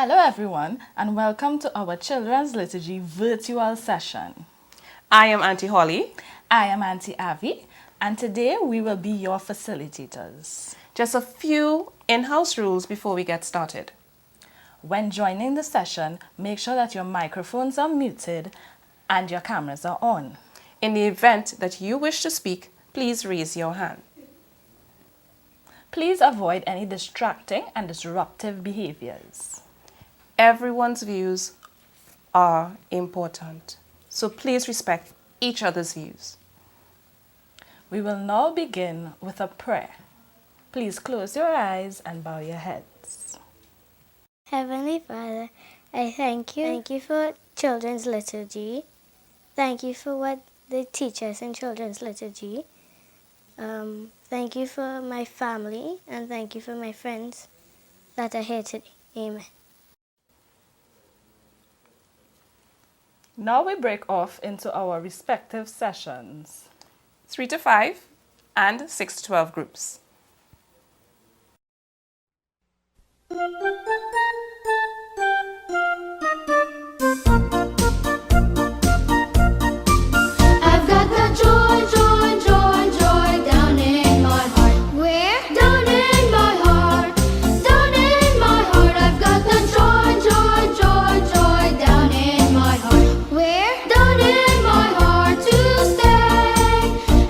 Hello everyone and welcome to our Children's Liturgy virtual session. I am Auntie Holly. I am Auntie Avi and today we will be your facilitators. Just a few in-house rules before we get started. When joining the session, make sure that your microphones are muted and your cameras are on. In the event that you wish to speak, please raise your hand. Please avoid any distracting and disruptive behaviors. Everyone's views are important, so please respect each other's views. We will now begin with a prayer. Please close your eyes and bow your heads. Heavenly Father, I thank you. Thank you for Children's Liturgy. Thank you for what they teach us in Children's Liturgy. Thank you for my family and thank you for my friends that are here today. Amen. Now we break off into our respective sessions. 3 to 5 and 6 to 12 groups. I've got the joy, joy, joy, joy down in my heart. Where? Down in my heart. Down in my heart. I've got the joy, joy, joy, joy down in my heart. Where? Down in my heart to stay.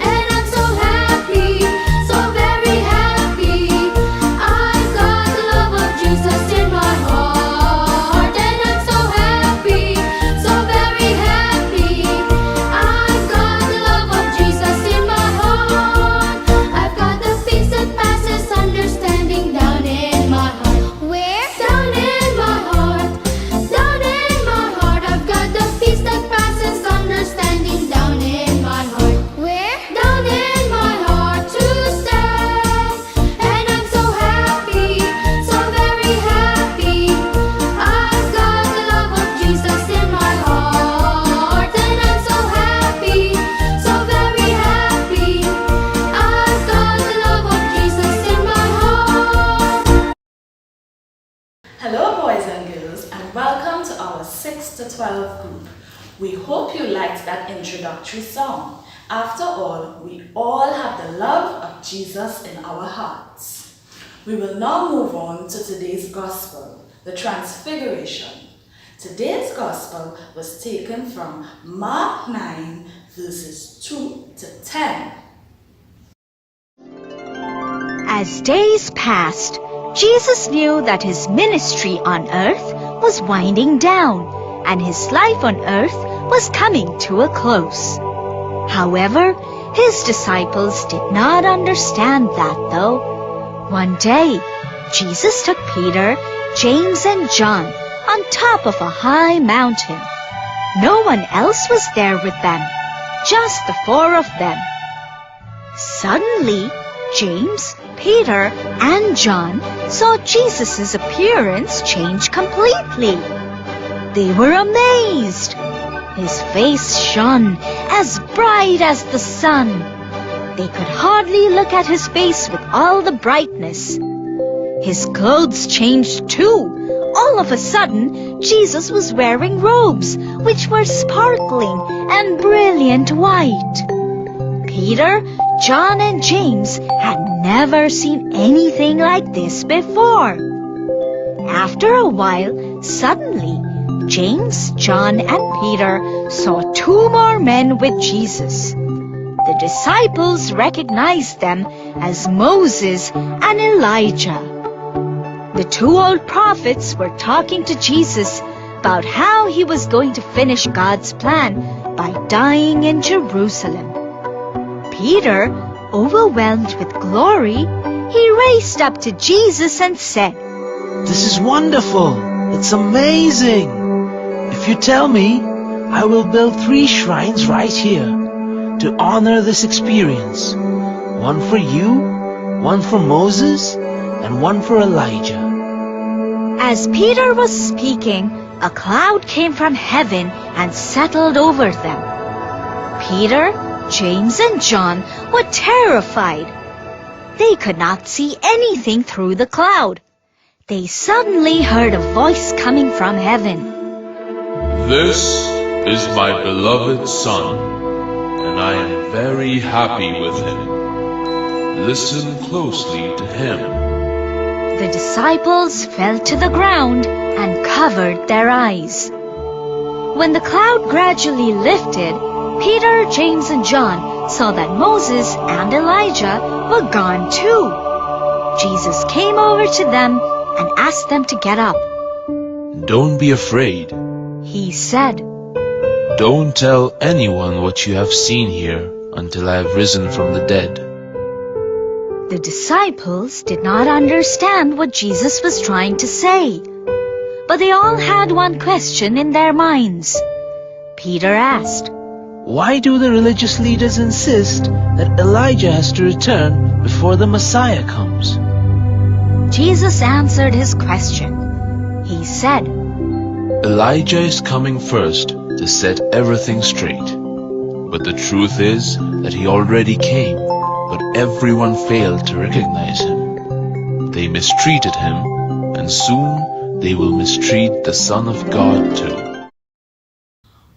And I'm so happy, so very happy. I've got the love of Jesus in my heart. And I'm so happy, so very happy. I've got the love of Jesus in my heart. I've got the peace that passes understanding down in my heart. Where? Down in my heart. Down in my heart. I've got the peace that passes understanding down in my heart. Where? Down in my heart to stay. And I'm so happy, so very happy. I've got the love of Jesus in my heart. And I'm so happy, so very happy. I've got the love of Jesus in my heart. Hello boys and girls and welcome to our 6 to 12 group. We hope you liked that introductory song. After all, we all have the love of Jesus in our hearts. We will now move on to today's gospel, the Transfiguration. Today's gospel was taken from Mark 9 verses 2 to 10. As days passed, Jesus knew that his ministry on earth was winding down and his life on earth was coming to a close. However, his disciples did not understand that though. One day, Jesus took Peter, James, and John on top of a high mountain. No one else was there with them, just the four of them. Suddenly, James, Peter, and John saw Jesus' appearance change completely. They were amazed. His face shone as bright as the sun. They could hardly look at his face with all the brightness. His clothes changed too. All of a sudden, Jesus was wearing robes which were sparkling and brilliant white. Peter, John, and James had never seen anything like this before. After a while, suddenly, James, John, and Peter saw two more men with Jesus. The disciples recognized them as Moses and Elijah. The two old prophets were talking to Jesus about how he was going to finish God's plan by dying in Jerusalem. Peter, overwhelmed with glory, he raced up to Jesus and said, "This is wonderful. It's amazing. If you tell me, I will build 3 shrines right here to honor this experience. One for you, one for Moses, and one for Elijah." As Peter was speaking, a cloud came from heaven and settled over them. Peter, James, and John were terrified. They could not see anything through the cloud. they suddenly heard a voice coming from heaven. This is my beloved Son, and I am very happy with him. Listen closely to him. The disciples fell to the ground and covered their eyes. When the cloud gradually lifted, Peter, James, and John saw that Moses and Elijah were gone too. Jesus came over to them and asked them to get up. Don't be afraid. He said, Don't tell anyone what you have seen here until I have risen from the dead. The disciples did not understand what Jesus was trying to say, but they all had one question in their minds. Peter asked, Why do the religious leaders insist that Elijah has to return before the Messiah comes? Jesus answered his question. He said, Elijah is coming first to set everything straight. But the truth is that he already came, but everyone failed to recognize him. They mistreated him, and soon they will mistreat the Son of God too.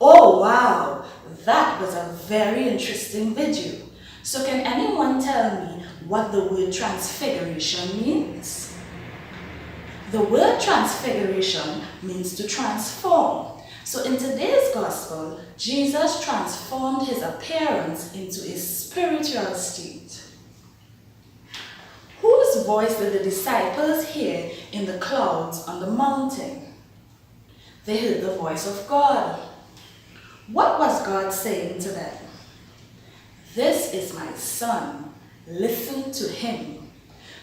Oh wow, that was a very interesting video. So can anyone tell me what the word transfiguration means? The word transfiguration means to transform. So in today's gospel, Jesus transformed his appearance into a spiritual state. Whose voice did the disciples hear in the clouds on the mountain? They heard the voice of God. What was God saying to them? This is my son, listen to him.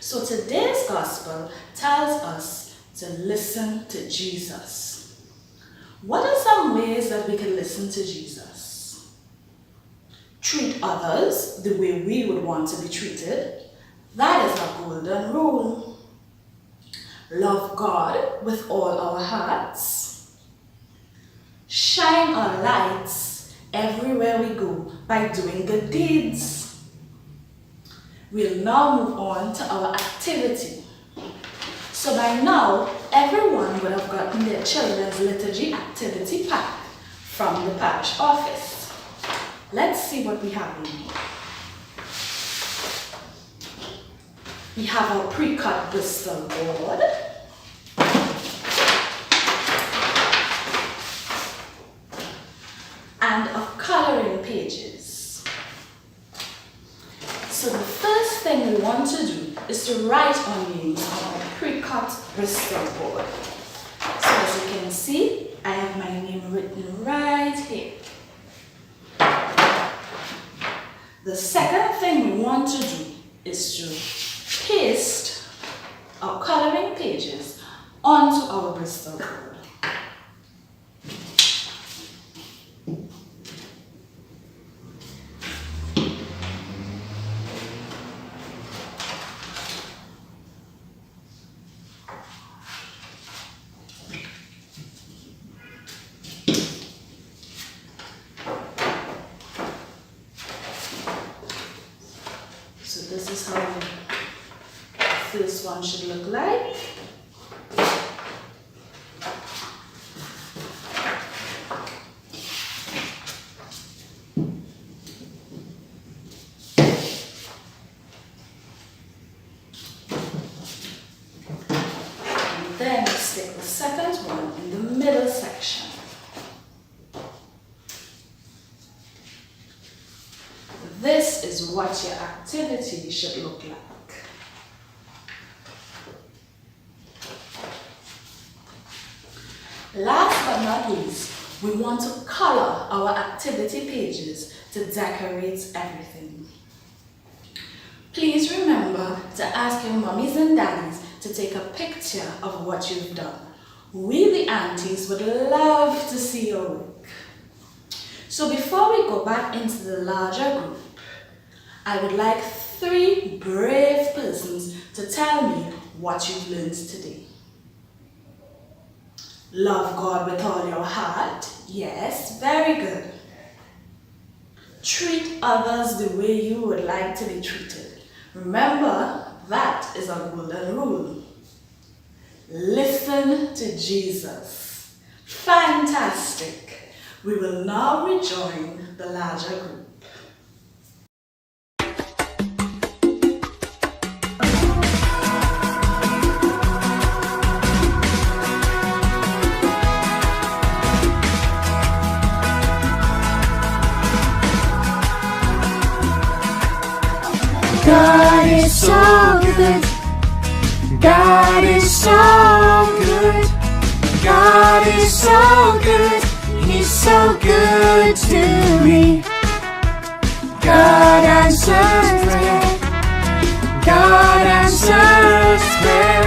So today's gospel tells us to listen to Jesus. What are some ways that we can listen to Jesus? Treat others the way we would want to be treated. That is a golden rule. Love God with all our hearts. Shine our lights everywhere we go by doing good deeds. We'll now move on to our activity. So by now, everyone would have gotten their children's liturgy activity pack from the parish office. Let's see what we have in here. We have our pre-cut Bristol board. And of colouring pages. So the first thing we want to do is to write our names on our pre-cut Bristol board. So as you can see, I have my name written right here. The second thing we want to do is to paste our colouring pages onto our Bristol board. So this is how the first one should look like. And then stick the second one in the middle section. This is what your activity should look like. Last but not least, we want to color our activity pages to decorate everything. Please remember to ask your mummies and daddies to take a picture of what you've done. We, the aunties, would love to see your work. So before we go back into the larger group, I would like 3 brave persons to tell me what you've learned today. Love God with all your heart. Yes, very good. Treat others the way you would like to be treated. Remember, that is a golden rule. Listen to Jesus. Fantastic. We will now rejoin the larger group. God is so good. God is so good. God is so good. He's so good to me. God answers prayer. God answers prayer.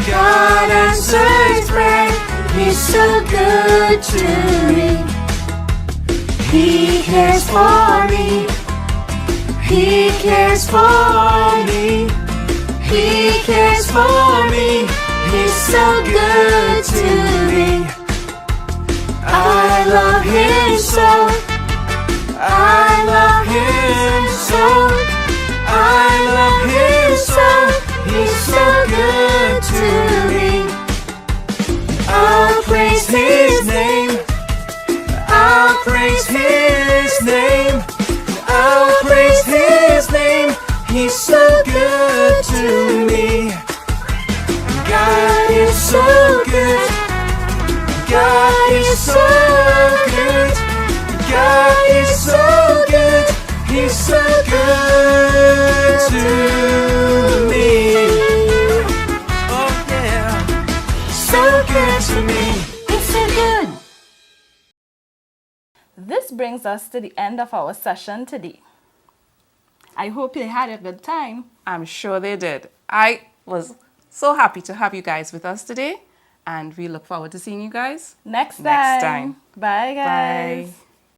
God answers prayer. He's so good to me. He cares for me. He cares for me. He cares for me. He's so good to me. I love him so. I love him so. I love him so. He's so good to me. I'll praise his name. I'll praise his name. I'll praise his name. He's so good to me. God is so good. God is so good. God is so good. He's so good to me. Oh yeah. So good to me. He's so good. This brings us to the end of our session today. I hope you had a good time. I'm sure they did. I was so happy to have you guys with us today, and we look forward to seeing you guys Next time. Bye, guys. Bye.